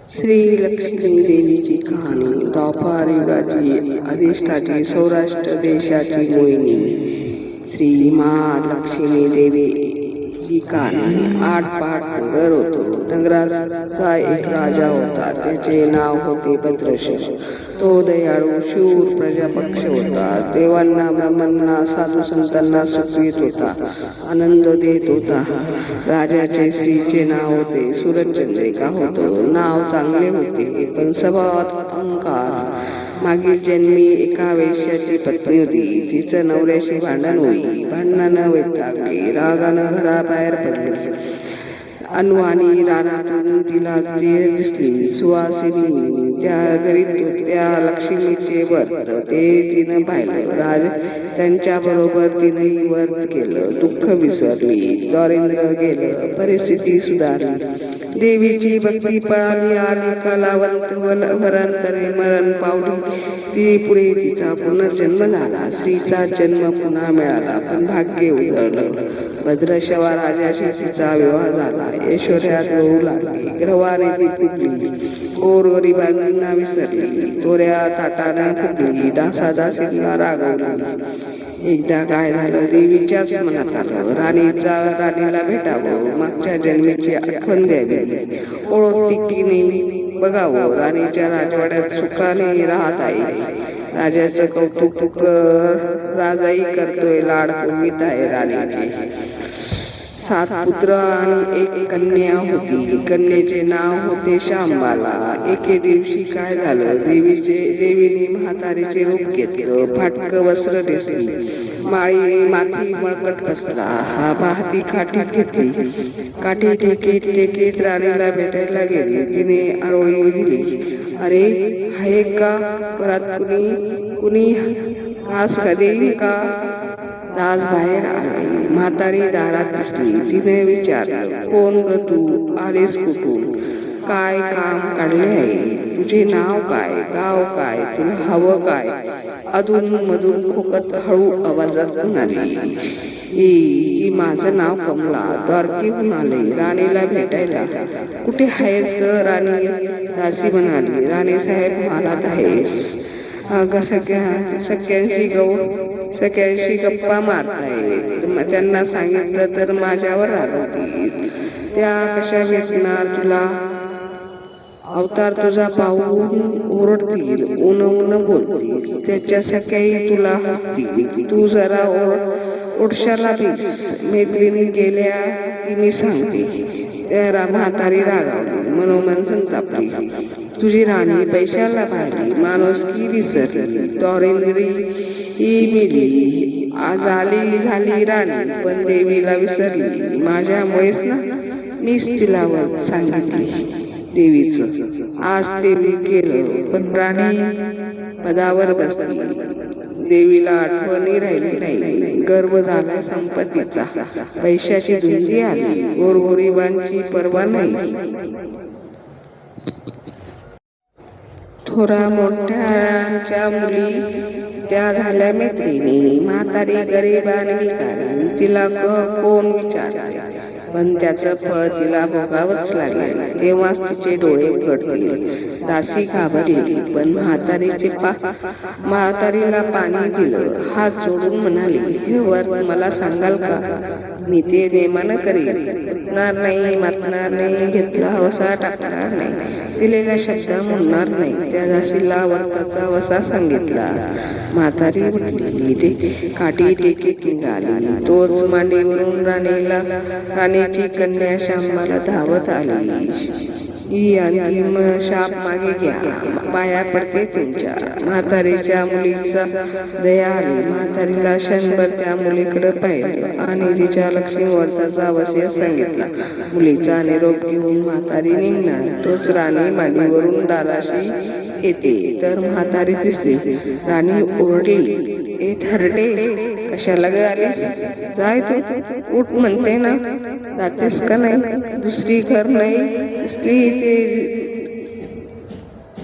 श्री लक्ष्मी देवीची कहाणी द्वापार युगाची अधिष्ठाची सौराष्ट्र देशाची मोहिनी श्री महालक्ष्मी देवी ही कहाणी 8 पाट नगर होतो. नगराचा एक राजा होता. त्याचे नाव होते भद्रशेष. तो दयाळू शूर प्रजापक्ष होता. देवांना ब्राह्मणांना साधू संतांना सुखवीत होता, आनंद देत होता. राजाचे स्त्रीचे नाव होते सूरजचंद्रिका होतो. नाव चांगले होते पण स्वभावात अहंकार. मागील जन्मी एका वेश्याची पत्नी होती. तिचं नवऱ्याशी भांडण होई. भांडणानं वैतागली. रागानं घराबाहेर पडली. अनुवानी रानातून तिला दिसली सुवासिनी. त्या घरी त्या लक्ष्मीचे व्रत ते तिनं पाहिलं. त्यांच्या बरोबर तिने व्रत केलं. दुःख विसरली. दारिद्र्य गेलं. परिस्थिती सुधारली. देवीची भक्ती पळाली आणि कलावंत वरांतरे मरण पावली. ती पुढे तिचा पुनर्जन्म झाला. स्त्रीचा जन्म पुन्हा मिळाला. पण भाग्य उजळलं. भद्रशवा राजाशी तिचा विवाह झाला. ऐश्वर्यात होऊ लागली. ग्रवाने ती फुगली. गोरगरिबांना विसरली. दोऱ्या ताटाने फुगली. दासादासींना रागवली. एकदा काय झालं, देवीच्याच मनात आलं राणीला भेटावं, मागच्या जन्मीची आठवण द्यावी, ओळखीने बघावं. राणीच्या राजवाड्यात सुखाने राहत आहे. राजाचं कौतुक राजाई करतोय. लाड पुरवीत आहे. राणीची 7 पुत्र आणि 1 कन्या होती. कन्येचे नाव होते शांबाला. एके दिवशी काय झालं, देवीने म्हातारीचे रूप घेतलं. फाटकं वस्त्र नेसली. माथी मळकट बसला. हा पाहती काठी घेतली. काठी टेकीत राणीला भेटायला गेली. तिने आरोळी दिली. अरे हाय का घरात कुणी हास का देईल का? दास बाहेर आले. म्हातारी दारात दिसली. तिने विचारलं, कोण ग तू? आलेस कुठून? काय काम काढले आहे? तुझे नाव काय? गाव काय? तुला हवं काय? अधून मधून खोकत हळू आवाजात म्हणाली, ही माझं नाव कमला. द्वारकेहून आले राणीला भेटायला. कुठे आहेस ग राणी? दासी म्हणाली, राणी साहेब महालात आहेस. अगं सगळ्यांशी गप्पा मारताय. त्यांना सांगितलं तर माझ्यावर आरोपतील. त्या कशा भेटणार तुला? अवतार तुझा पाहून ओरडतील, उन बोलतील. त्याच्या सगळ्याही तुला हसतील. तू जरा ओढशाला बीस. मैत्रिणी गेल्या की मी सांगते. त्या म्हातारी रागावली, मनोमन संतापली. तुझी राणी पैशाला पाहिली, माणुसकी विसरली. दारिद्र्य ही मेली. आज झाली राणी, पण देवीला विसरली. माझ्यामुळेच ना, मीच तिला सांगितली देवीचं. आज देवी गेलं, पण राणी पदावर बसली. देवीला आठवणी राहिली नाही. गर्व झाला संपत्तीचा. पैशाची धुंदी आली. गोरगरिबांची पर्वा नाही. थोरा मोठ्याच्या मुली त्या झाल्या मैत्रिणी. म्हातारी गरीबाने विचारली, तिला कोण विचारले, पण त्याचं फळ तिला भोगावंच लागेल. तेव्हाच तिचे डोळे उघडतील. दासी घाबरली, पण म्हातारीला पाणी दिलं. हात जोडून म्हणाली, हे वर मला सांगाल का? मी ते नेमानं करीन. मातणार नाही, घेतला वसा टाकणार नाही, दिलेला शब्द म्हणणार नाही. त्या दासीला व्रताचा वसा सांगितला. म्हातारी उठली. काठी टेकीत निघाली. तोच मांडीवरून राणीची कन्या शांबाला धावत आली. ही अंतिम शाप मागे घ्या. पाया पडते तुमच्या. म्हातारीच्या मुलीचा दया आली. म्हातारीला क्षणभर त्या मुलीकडे पाहिलं आणि तिच्या लक्ष्मी व्रताचा वस्य सांगितला. मुलीचा निरोप घेऊन म्हातारी निघणार. तोच राणी मांडीवरून दाराशी येते तर म्हातारी दिसली. राणी ओरडली, ए थरटे, कशाला ग आलीस? जाय तू, उठ म्हणते ना. जातेस का नाही? दुसरी घर नाही दिसली ते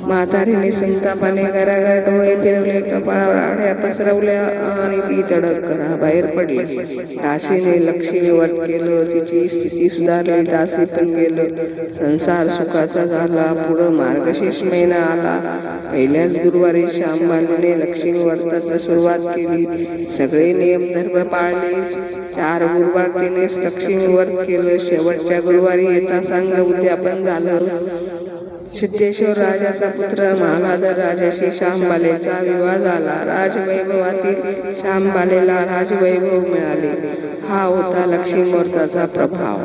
म्हातारीने संतापाने घराघर डोळे फिरवले, कपाळावर आड्या पसरवल्या आणि ती तडक घराबाहेर पडली. दासीने लक्ष्मी व्रत केलं, तिची स्थिती सुधारली, दासी पण गेलं. संसार सुखाचा झाला. पुढं मार्गशीर्ष महिना आला. पहिल्याच गुरुवारी श्यामबाईने लक्ष्मी व्रताची सुरुवात केली. सगळे नियम धर्म पाळले. 4 गुरुवार तिनेच लक्ष्मी व्रत केलं. शेवटच्या गुरुवारी येता सांग उद्यापन झालं. सिद्धेश्वर राजाचा पुत्र मालाधर राजाशी श्यामबालेचा विवाह झाला. राजवैभवातील श्यामबालेला राजवैभव मिळाले. हा होता लक्ष्मी व्रताचा प्रभाव.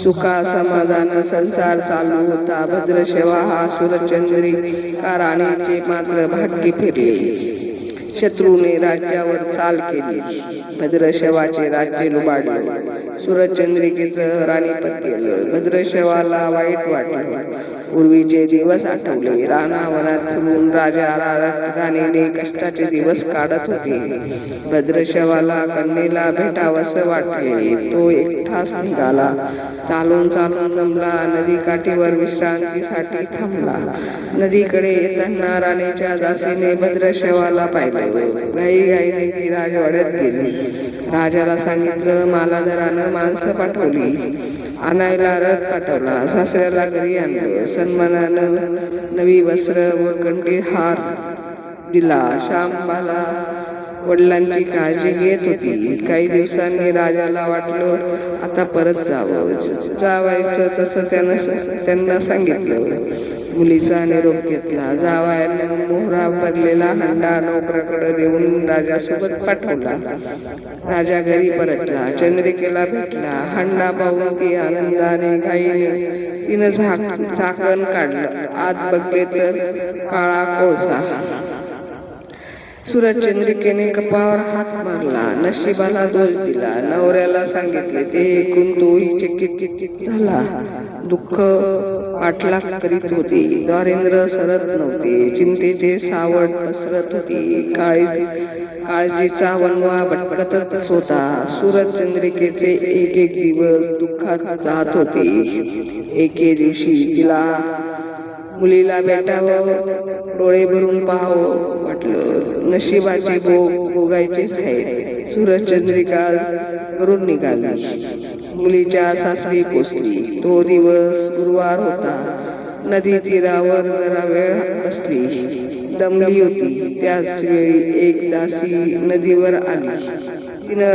सुखा समाधान संसार चालू होता. भद्रसेवा हा सुरचंद्रिका राणीचे मात्र भाग्य फिरले. शत्रूने राज्यावर चाल केली. भद्रसेवाचे राज्य लुबाडले. सुरचंद्रिकेचं राणीपद केलं. भद्रसेवाला वाईट वाटलं. पूर्वीचे दिवस आठवले. रानावनात फिरून राजा राणीने कष्टाचे दिवस काढत होते. भद्रसेवाला कन्येला भेटावंसं वाटले. तो एकटाच निघाला. चालून चालून दमला. नदीकाठीवर विश्रांतीसाठी थांबला. नदीकडे येताना राणीच्या दासीने भद्रसेवाला पाहिलं. घाईघाईने ती राजवाड्यात गेली. राजाला सांगितलं. मालाधरानं माणसं पाठवली. आणायला रथ पाठवला. सासऱ्याला घरी आणलं. सन्मानानं नवी वस्त्र व कंठीहार दिला. श्यामबाला वडिलांची काळजी घेत होती. काही दिवसांनी राजाला वाटलं आता परत जावायचं. तसं त्यांना सांगितलं. मुलीचा निरोप घेतला. जावयानं मोहरा भरलेला हंडा नोकराकडे देऊन राजासोबत पाठवला. राजा घरी परतला. चंद्रिकेला भेटला. हंडा पाहून ती आनंदाने घाईने तिनं झाकण काढलं. आत बघले तर काळा कोळसा. सुरचंद्रिकेने कपाळावर हात मारला. नशिबाला दोष दिला. नवऱ्याला सांगितले. ते ऐकून तोही चकित झाला. दुःख पाठलाग करीत होते. द्वारेंद्र सरत नव्हते. चिंतेचे सावट पसरत होती. काळजीचा वणवा भटकतच होता. सुरचंद्रिकेचे एक एक दिवस दुःखात जात होते. एके दिवशी तिला मुलीला भेटावं, डोळे भरून पाहावं वाटलं. नशिबाचे भोग भोगायचेच आहेत. सुरचंद्रिका करून निघाली. मुलीच्या सासरी पोचली. तो दिवस गुरुवार होता. नदी तीरावर जरा वेळ बसली. दमली होती. त्याच वेळी एक दासी नदीवर आली. तिनं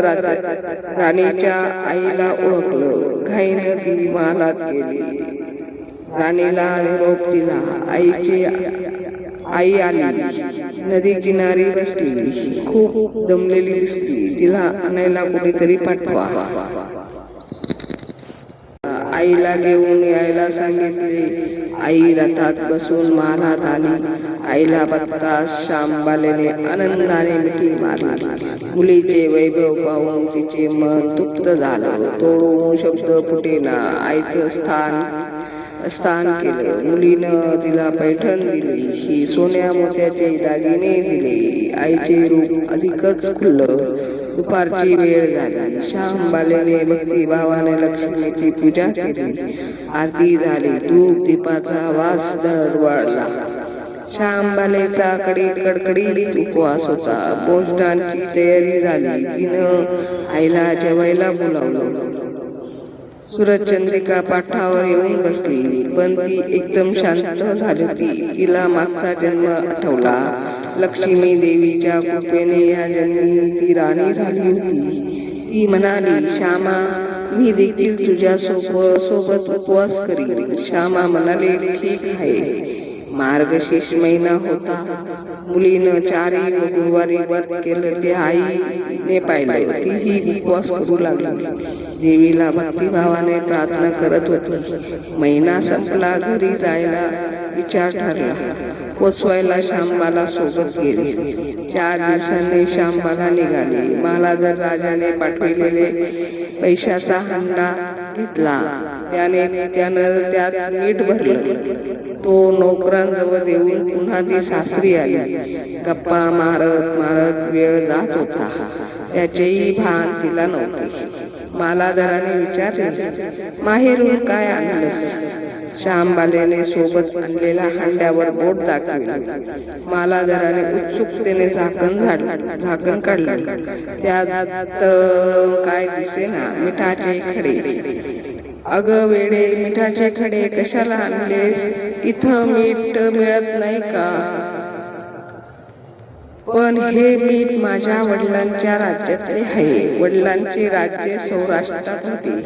राणीच्या आईला ओळखलं. घाईनं ती महालात गेली. राणीला निरोप दिला. आई आली. नदी किनारी बसली. खूप दमलेली दिसली. तिला आणायला कोणीतरी पाठवा. आईला घेऊन यायला सांगितले. आई रथात बसून महालात आली. आईला बघताच श्यामबालेने आनंदाने मिठी मारली. मुलीचे वैभव पाहून तिचे मन तृप्त झालं. तोडून शब्द फुटेना. आईचं स्थान केलं. मुलीनं तिला पैठण दिली. ही सोन्या मोत्याचे दागिने दिले. आईचे रूप अधिकच खुललं. दुपारची वेळ झाली. श्यामबालेने भक्तिभावाने लक्ष्मीची पूजा केली. आरती झाली. धूप दीपाचा वास दरवळला. श्यामबालेचा कडकडीत उपवास होता. भोजनाची तयारी झाली. तिनं आईला जेवायला बोलावलं. सुरचंद्रिका पाठावर येऊन बसली. पण ती एकदम शांत झाली होती. तिला मागचा जन्म आठवला. लक्ष्मी देवीच्या कृपेने या जन्मी ती राणी झाली होती. ती म्हणाली, श्यामा, मी देखील तुझ्या सोबत उपवास करीन. श्यामा म्हणाले, ठीक आहे. मार्गशीर्ष महिना होता. मुलीनं 4 गुरुवारी व्रत केलं. ते आईने पाहिलं. तीही उपवास करू लागली. देवीला भक्तिभावाने प्रार्थना करत होती. महिना संपला. घरी जायला विचार ठरला. पोचवायला श्यामबाला सोबत गेली. 4 दिवसांनी श्यामबाला निघाली. मालाधर राजाने पाठविलेले पैशाचा हंडा घेतला. त्यानं त्यात मीठ भरलं. तो नोकरांजवळ देऊन पुन्हा ती सासरी आली. गप्पा मारत वेळ जात होता. त्याचेही भान तिला नव्हते. मालाधराने विचारले, माहेरून काय आणलंस? श्यामबालेने सोबत आणलेल्या हांड्यावर बोट दाखवले. मालाधराने उत्सुकतेने झाकण काढलं. त्यात काय दिसेना, मिठाचे खडे. अगं वेडे, मिठाचे खडे कशाला आणलेस? इथं मीठ मिळत नाही का? पण हे मीठ माझ्या वडिलांच्या राज्यातले आहे. वडिलांचे राज्य सौराष्ट्रात होते.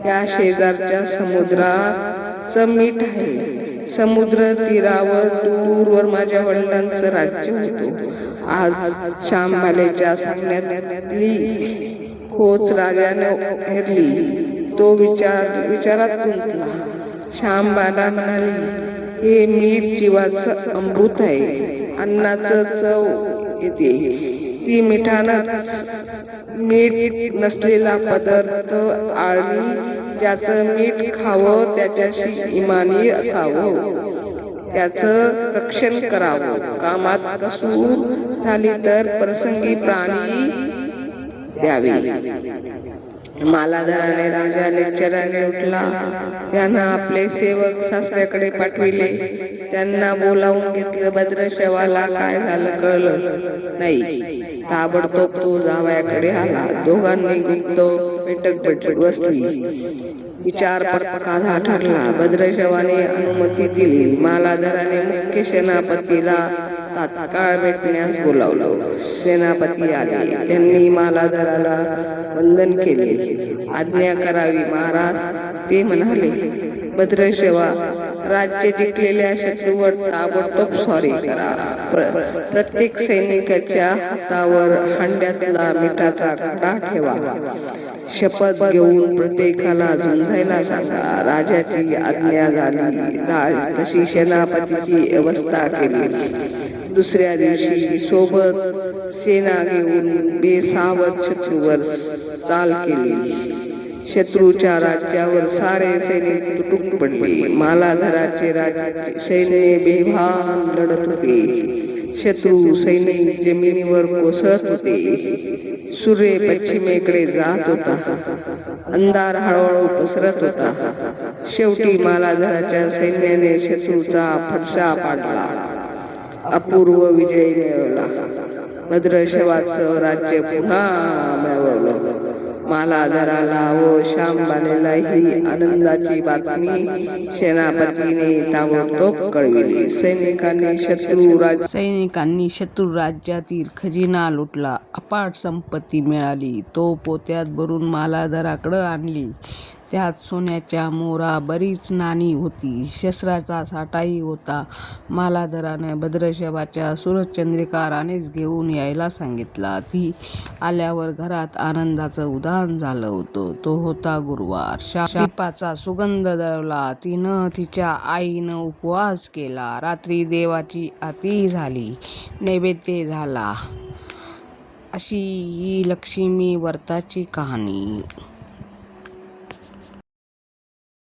त्या शेजारच्या समुद्राचं मीठ आहे. समुद्र तीरावर दूरवर माझ्या वडिलांचं राज्य होतं. आज श्यामबालेच्या सांगण्यातली खोच राजाने हेरली. तो विचारात गुंतला. श्यामबाला म्हणाली, हे मीठ जीवाचं अमृत आहे. अन्नाचं चव येते ती मिठानंच. मीठ नसलेला पदार्थ आळणी. ज्याचं मीठ खावं त्याच्याशी इमानी असावं. त्याचं रक्षण करावं. कामात कसूर झाली तर प्रसंगी प्राणी द्यावे. मालाधराने राजा निश्चराने उठला. त्यानं आपले सेवक सासऱ्याकडे पाठविले. त्यांना बोलावून घेतलं. भद्रशवाला काय झालं कळलं नाही. ताबडतोब तो जावयाकडे आला. दोघांनी गुप्त बैठक बसली. विचार पक्का ठरला. भद्रशवाने अनुमती दिली. मालाधराने मुख्य सेनापतीला तात्काळ भेटण्यास बोलावलं. सेनापती आले. त्यांनी मालाधराला वंदन केले. आज्ञा करावी महाराज. ते म्हणाले, भद्रशवा, राज्य जिंकलेल्या शत्रूवर ताबडतोब स्वारी करा. प्रत्येक सैनिकाच्या हातावर हांड्यातला मिठाचा खडा ठेवा. शपथ घेऊन प्रत्येकाला झुंजायला सांगा. राजाची आज्ञा झाली तशी सेनापतीची व्यवस्था केली. दुसऱ्या दिवशी सोबत सेना घेऊन बेसावध शत्रूवर चाल केली. शत्रूच्या राज्यावर सारे सैनिक तुटून पडले. मालाधराचे सैन्य बेभान लढत होते. शत्रू सैनिक जमिनीवर कोसळत होते. सूर्य पश्चिमेकडे जात होता. अंधार हळूहळू पसरत होता. शेवटी मालाधराच्या सैन्याने शत्रूचा फडशा पाडला. अपूर्व विजय मिळवला. भद्रशवाचं राज्य पुन्हा मिळवलं. मालाधराला व श्यामबालेला ही आनंदाची बातमी सेनापतीने ताबडतोब कळविली. सैनिकांनी शत्रू राज्यातील खजिना लुटला. अफाट संपत्ती मिळाली. तो पोत्यात भरून मालाधराकडे आणली. त्यात सोन्याच्या मोहरा, बरीच नाणी होती. शस्त्राचा साठाही होता. मालाधराने भद्रशवाच्या सूरजचंद्रिका राणीस घेऊन यायला सांगितला. ती आल्यावर घरात आनंदाचं उधाण झालं होतं. तो होता गुरुवार. दीपाचा सुगंध दरवला. तिनं तिच्या आईनं उपवास केला. रात्री देवाची आरती झाली. नैवेद्य झाला. अशी ही लक्ष्मी व्रताची कहाणी.